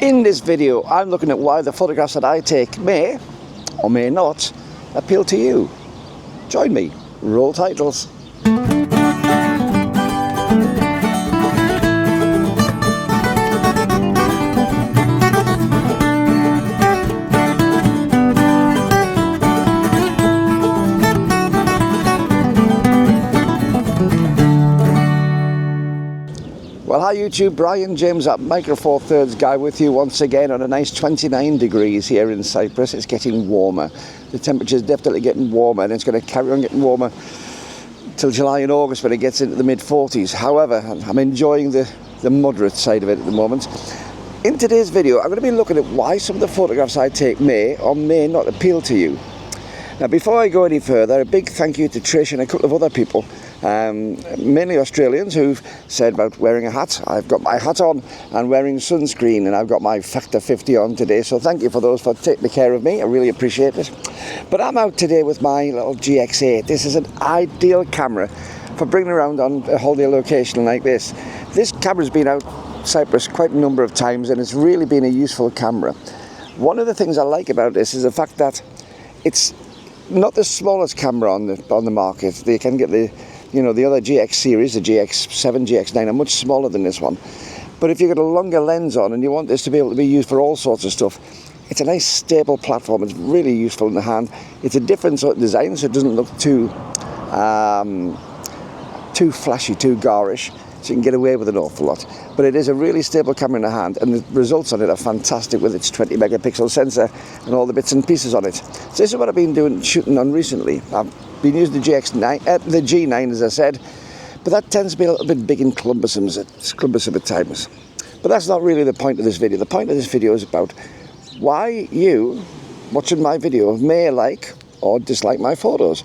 In this video, I'm looking at why the photographs that I take may, or may not, appeal to you. Join me. Roll titles. Well, hi YouTube, Brian James at Micro Four Thirds guy with you once again on a nice 29 degrees here in Cyprus. It's getting warmer. The temperature's definitely getting warmer, and it's going to carry on getting warmer till July and August when it gets into the mid-40s. However, I'm enjoying the moderate side of it at the moment. In today's video, I'm going to be looking at why some of the photographs I take may or may not appeal to you. Now, before I go any further, a big thank you to Trish and a couple of other people, mainly Australians, who've said about wearing a hat. I've got my hat on and wearing sunscreen, and I've got my Factor 50 on today, so thank you for those for taking care of me. I really appreciate it. But I'm out today with my little GX8. This is an ideal camera for bringing around on a holiday location like this. This camera's been out Cyprus quite a number of times, and it's really been a useful camera. One of the things I like about this is the fact that it's not the smallest camera on the market. They can get the other GX series, the GX7, GX9 are much smaller than this one. But if you've got a longer lens on and you want this to be able to be used for all sorts of stuff, it's a nice stable platform. It's really useful in the hand. It's a different sort of design, so it doesn't look too flashy, too garish. So you can get away with an awful lot. But it is a really stable camera in the hand, and the results on it are fantastic with its 20 megapixel sensor and all the bits and pieces on it. So this is what I've been shooting on recently. I've been using the the G9, as I said, but that tends to be a little bit big and cumbersome at times. But that's not really the point of this video. The point of this video is about why you, watching my video, may like or dislike my photos.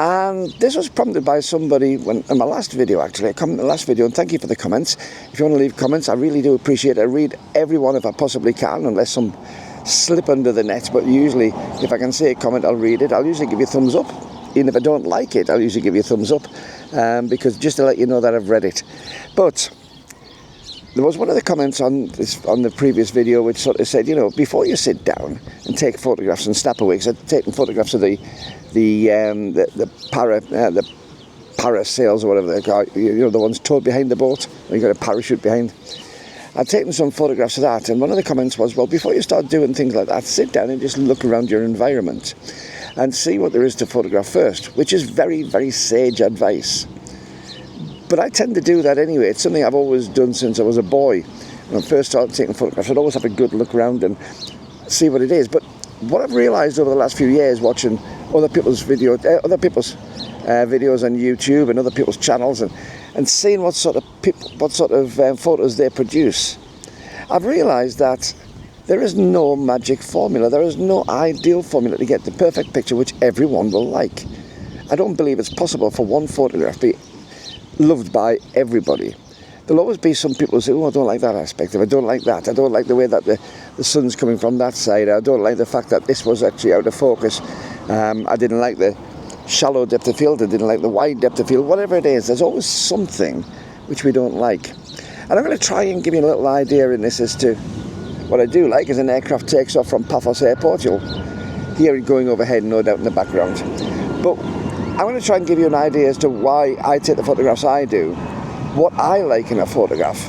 And this was prompted by somebody in my last video, actually. I commented in the last video, and thank you for the comments. If you want to leave comments, I really do appreciate it. I read every one if I possibly can, unless some slip under the net. But usually, if I can see a comment, I'll read it. I'll usually give you a thumbs up. Even if I don't like it, I'll usually give you a thumbs up, because just to let you know that I've read it. But there was one of the comments on the previous video which sort of said, before you sit down and take photographs and snap away, because I've taken photographs of the parasails or whatever they're called, the ones towed behind the boat, where you got a parachute behind. I've taken some photographs of that, and one of the comments was, well, before you start doing things like that, sit down and just look around your environment and see what there is to photograph first, which is very, very sage advice. But I tend to do that anyway. It's something I've always done since I was a boy. When I first started taking photographs, I'd always have a good look around and see what it is. But what I've realised over the last few years, watching other people's videos on YouTube and other people's channels, and seeing what sort of photos they produce, I've realised that there is no magic formula. There is no ideal formula to get the perfect picture which everyone will like. I don't believe it's possible for one photograph to be loved by everybody. There'll always be some people who say, oh, I don't like that aspect of it, I don't like that, I don't like the way that the sun's coming from that side, I don't like the fact that this was actually out of focus, I didn't like the shallow depth of field, I didn't like the wide depth of field, whatever it is, there's always something which we don't like. And I'm going to try and give you a little idea in this as to what I do like. As an aircraft takes off from Paphos Airport, you'll hear it going overhead, no doubt, in the background. But I'm going to try and give you an idea as to why I take the photographs I do, what I like in a photograph.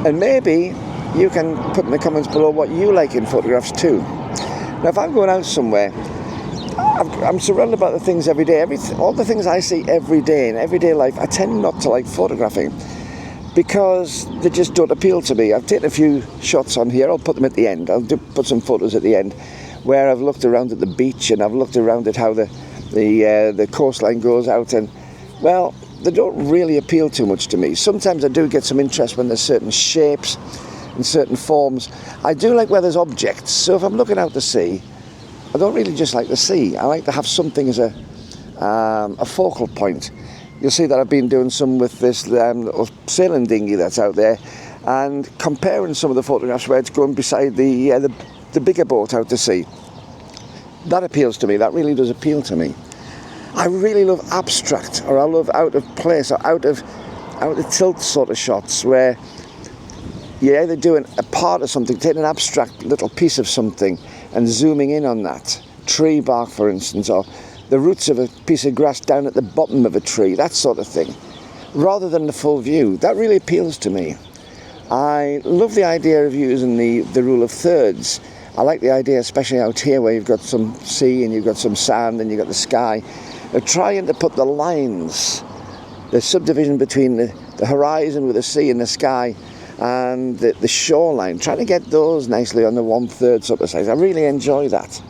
And maybe you can put in the comments below what you like in photographs too. Now, if I'm going out somewhere, I'm surrounded by the things every day. All the things I see every day in everyday life, I tend not to like photographing because they just don't appeal to me. I've taken a few shots on here. I'll put them at the end. I'll put some photos at the end where I've looked around at the beach and I've looked around at how the coastline goes out, and well, they don't really appeal too much to me. Sometimes I do get some interest when there's certain shapes and certain forms. I do like where there's objects. So if I'm looking out to sea, I don't really just like the sea. I like to have something as a focal point. You'll see that I've been doing some with this little sailing dinghy that's out there, and comparing some of the photographs where it's going beside the bigger boat out to sea. That appeals to me. That really does appeal to me. I really love abstract, or I love out of place, or out of tilt sort of shots where you're either doing a part of something, taking an abstract little piece of something and zooming in on that. Tree bark, for instance, or the roots of a piece of grass down at the bottom of a tree, that sort of thing, rather than the full view. That really appeals to me. I love the idea of using the rule of thirds. I like the idea, especially out here where you've got some sea and you've got some sand and you've got the sky, of trying to put the lines, the subdivision between the horizon with the sea and the sky and the shoreline, trying to get those nicely on the 1/3 sort of size. I really enjoy that.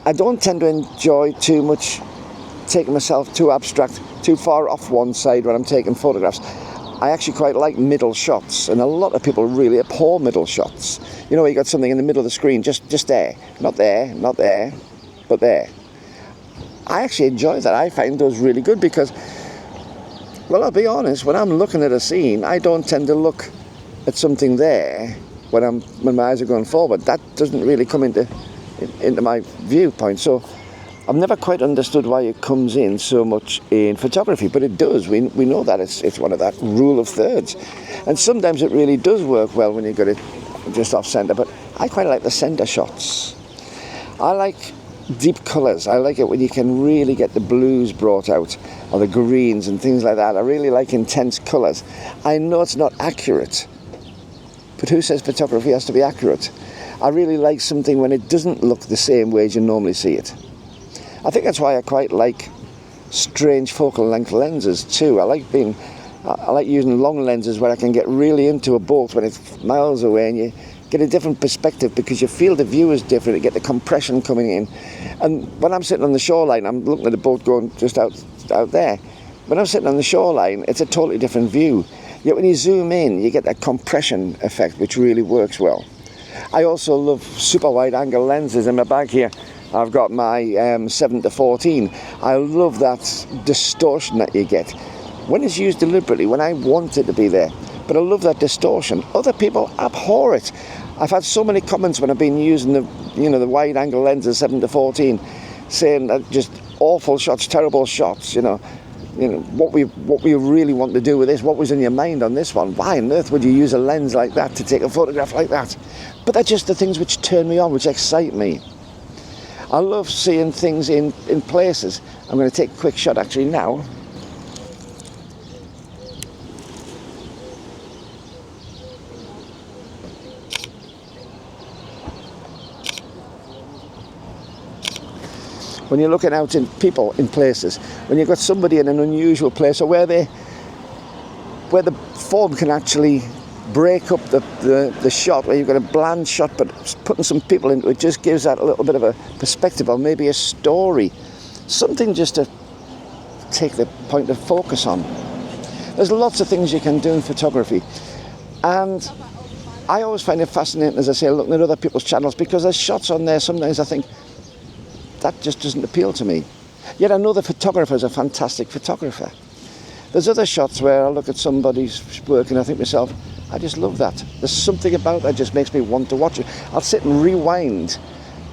I don't tend to enjoy too much taking myself too abstract, too far off one side when I'm taking photographs. I actually quite like middle shots, and a lot of people really abhor middle shots. You know, you got something in the middle of the screen, just there, not there, not there, but there. I actually enjoy that. I find those really good because, well, I'll be honest, when I'm looking at a scene, I don't tend to look at something there when my eyes are going forward. That doesn't really come into my viewpoint. So I've never quite understood why it comes in so much in photography, but it does. We know that it's one of that rule of thirds, and sometimes it really does work well when you've got it just off center. But I quite like the center shots. I like deep colors. I like it when you can really get the blues brought out, or the greens and things like that. I really like intense colors. I know it's not accurate, but who says photography has to be accurate? I really like something when it doesn't look the same way as you normally see it. I think that's why I quite like strange focal length lenses too. I like using long lenses where I can get really into a boat when it's miles away, and you get a different perspective because you feel the view is different. You get the compression coming in. And when I'm sitting on the shoreline, I'm looking at the boat going just out there. When I'm sitting on the shoreline, it's a totally different view. Yet when you zoom in, you get that compression effect, which really works well. I also love super wide angle lenses. In my bag here, I've got my 7-14. I love that distortion that you get when it's used deliberately, when I want it to be there. But I love that distortion. Other people abhor it. I've had so many comments when I've been using the wide angle lenses 7-14, saying that just awful shots, terrible shots. You know, what we really want to do with this. What was in your mind on this one? Why on earth would you use a lens like that to take a photograph like that? But they're just the things which turn me on, which excite me. I love seeing things in places. I'm going to take a quick shot actually now. When you're looking out in people in places, when you've got somebody in an unusual place, or where the form can actually break up the shot, where you've got a bland shot, but putting some people into it just gives that a little bit of a perspective, or maybe a story, something just to take the point of focus on. There's lots of things you can do in photography, and I always find it fascinating, as I say, looking at other people's channels, because there's shots on there sometimes I think, that just doesn't appeal to me. Yet I know the photographer is a fantastic photographer. There's other shots where I look at somebody's work and I think to myself, I just love that. There's something about that just makes me want to watch it. I'll sit and rewind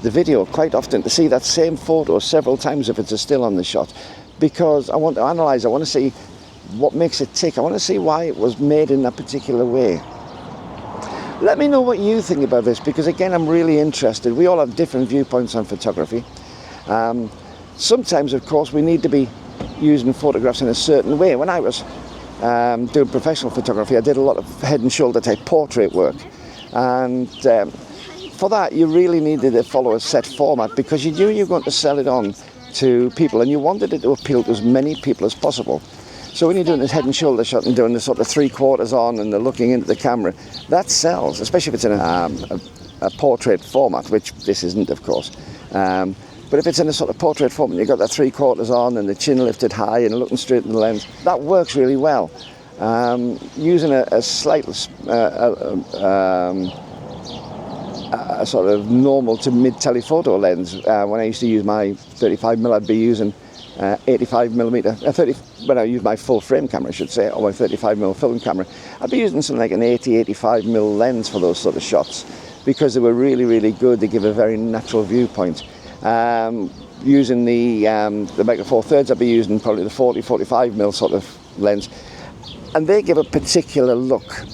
the video quite often to see that same photo several times if it's a still on the shot, because I want to analyse, I want to see what makes it tick. I want to see why it was made in that particular way. Let me know what you think about this, because again, I'm really interested. We all have different viewpoints on photography. Sometimes, of course, we need to be using photographs in a certain way. When I was doing professional photography, I did a lot of head and shoulder type portrait work, and for that you really needed to follow a set format, because you knew you were going to sell it on to people and you wanted it to appeal to as many people as possible. So when you're doing this head and shoulder shot and doing the sort of 3/4 on and they're looking into the camera, that sells, especially if it's in a portrait format, which this isn't, of course. But if it's in a sort of portrait format, you've got that 3/4 on and the chin lifted high and looking straight in the lens, that works really well. Using a slight, a sort of normal to mid telephoto lens, when I used to use my 35mm, I'd be using 85mm, when I use my full frame camera, I should say, or my 35mm film camera, I'd be using something like an 85mm lens for those sort of shots, because they were really, really good. They give a very natural viewpoint. Using the Micro Four Thirds, I'd be using probably the 45mm sort of lens, and they give a particular look.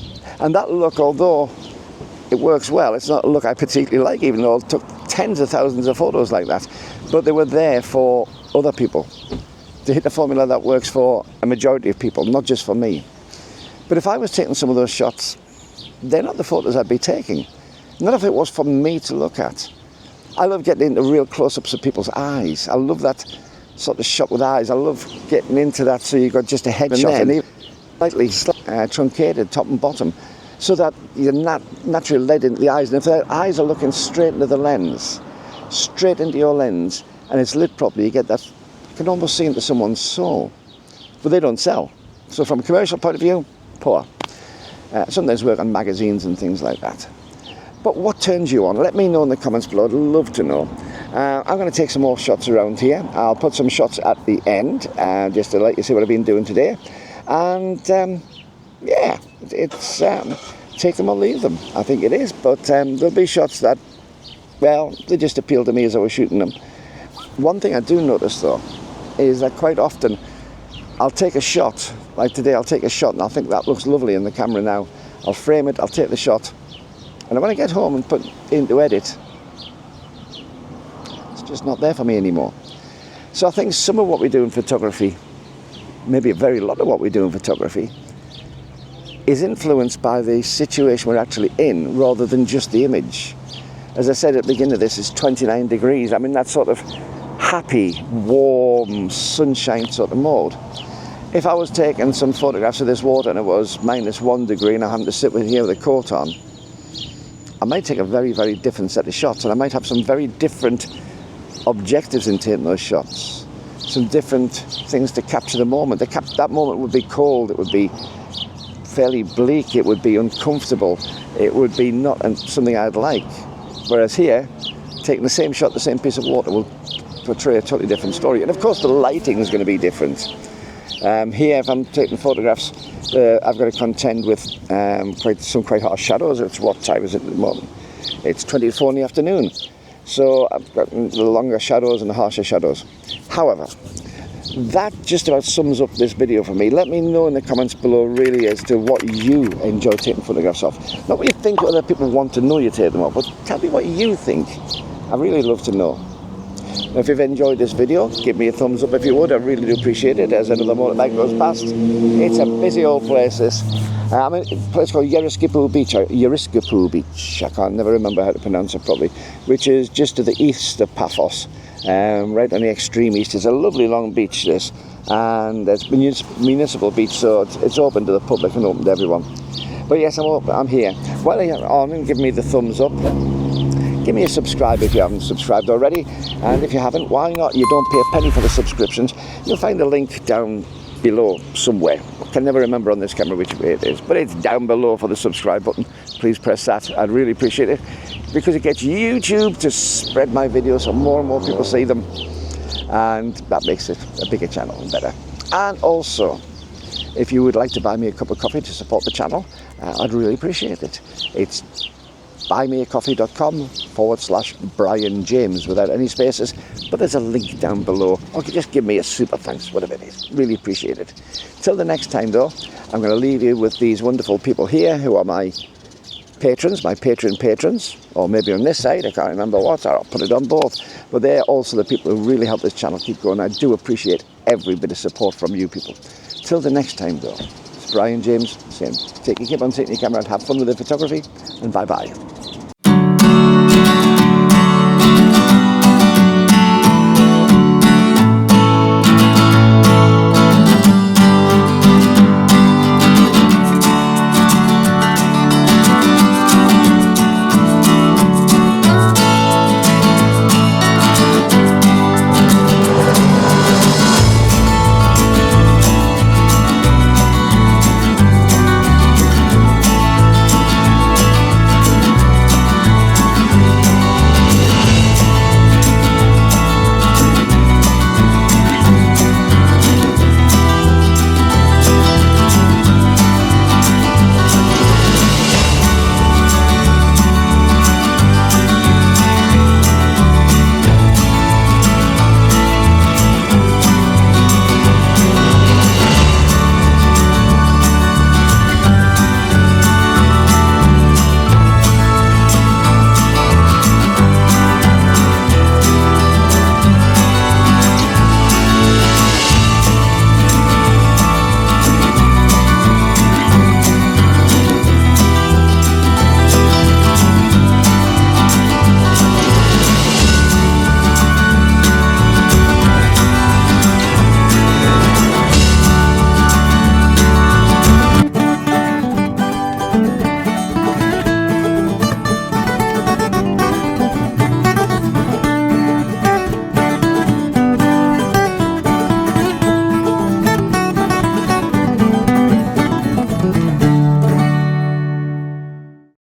And that look, although it works well, it's not a look I particularly like, even though I took tens of thousands of photos like that. But they were there for other people, to hit a formula that works for a majority of people, not just for me. But if I was taking some of those shots, they're not the photos I'd be taking. Not if it was for me to look at. I love getting into real close-ups of people's eyes. I love that sort of shot with eyes. I love getting into that so you've got just a headshot and even slightly truncated top and bottom, so that you're naturally led into the eyes. And if the eyes are looking straight into the lens, straight into your lens, and it's lit properly, you get that, you can almost see into someone's soul. But they don't sell. So from a commercial point of view, poor. Sometimes work on magazines and things like that. But what turns you on? Let me know in the comments below. I'd love to know. I'm going to take some more shots around here. I'll put some shots at the end, just to let you see what I've been doing today. And yeah, it's take them or leave them. I think it is. But there'll be shots that, well, they just appeal to me as I was shooting them. One thing I do notice though is that quite often I'll take a shot, like today I'll take a shot and I'll think that looks lovely in the camera now. I'll frame it, I'll take the shot, and when I get home and put into edit, it's just not there for me anymore. So I think some of what we do in photography, maybe a very lot of what we do in photography, is influenced by the situation we're actually in rather than just the image. As I said at the beginning of this, it's 29 degrees. I'm in that sort of happy, warm, sunshine sort of mode. If I was taking some photographs of this water and it was -1 degree and I happened to sit with here with a coat on, I might take a very, very different set of shots, and I might have some very different objectives in taking those shots. Some different things to capture the moment. That moment would be cold, it would be fairly bleak, it would be uncomfortable, it would be not something I'd like. Whereas here, taking the same shot, the same piece of water will portray a totally different story. And of course the lighting is going to be different. Here, if I'm taking photographs, I've got to contend with some quite harsh shadows. It's what time is it at the moment? It's 24 in the afternoon. So I've got the longer shadows and the harsher shadows. However, that just about sums up this video for me. Let me know in the comments below really as to what you enjoy taking photographs of. Not what you think other people want to know you take them of, but tell me what you think. I'd really love to know. Now, if you've enjoyed this video, give me a thumbs up if you would. I really do appreciate it. As another motorbike goes past, it's a busy old place, this. I'm in a place called Yeriskipou Beach. I can't never remember how to pronounce it properly, which is just to the east of Paphos, right on the extreme east. It's a lovely long beach, this, and it's municipal beach, so it's open to the public and open to everyone. But yes, I'm here. While you're on, give me the thumbs up. Give me a subscribe if you haven't subscribed already, and if you haven't, why not? You don't pay a penny for the subscriptions. You'll find a link down below somewhere. I can never remember on this camera which way it is, but it's down below for the subscribe button. Please press that. I'd really appreciate it, because it gets YouTube to spread my videos so more and more people see them, and that makes it a bigger channel and better. And also, if you would like to buy me a cup of coffee to support the channel, I'd really appreciate it. It's buymeacoffee.com/Brian James without any spaces, but there's a link down below, or just give me a super thanks, whatever it is. Really appreciate it. Till the next time though, I'm going to leave you with these wonderful people here who are my patrons, my Patreon patrons, or maybe on this side, I can't remember what, or I'll put it on both, but they're also the people who really help this channel keep going. I do appreciate every bit of support from you people. Till the next time though, it's Brian James saying, keep on taking your camera and have fun with the photography, and bye bye.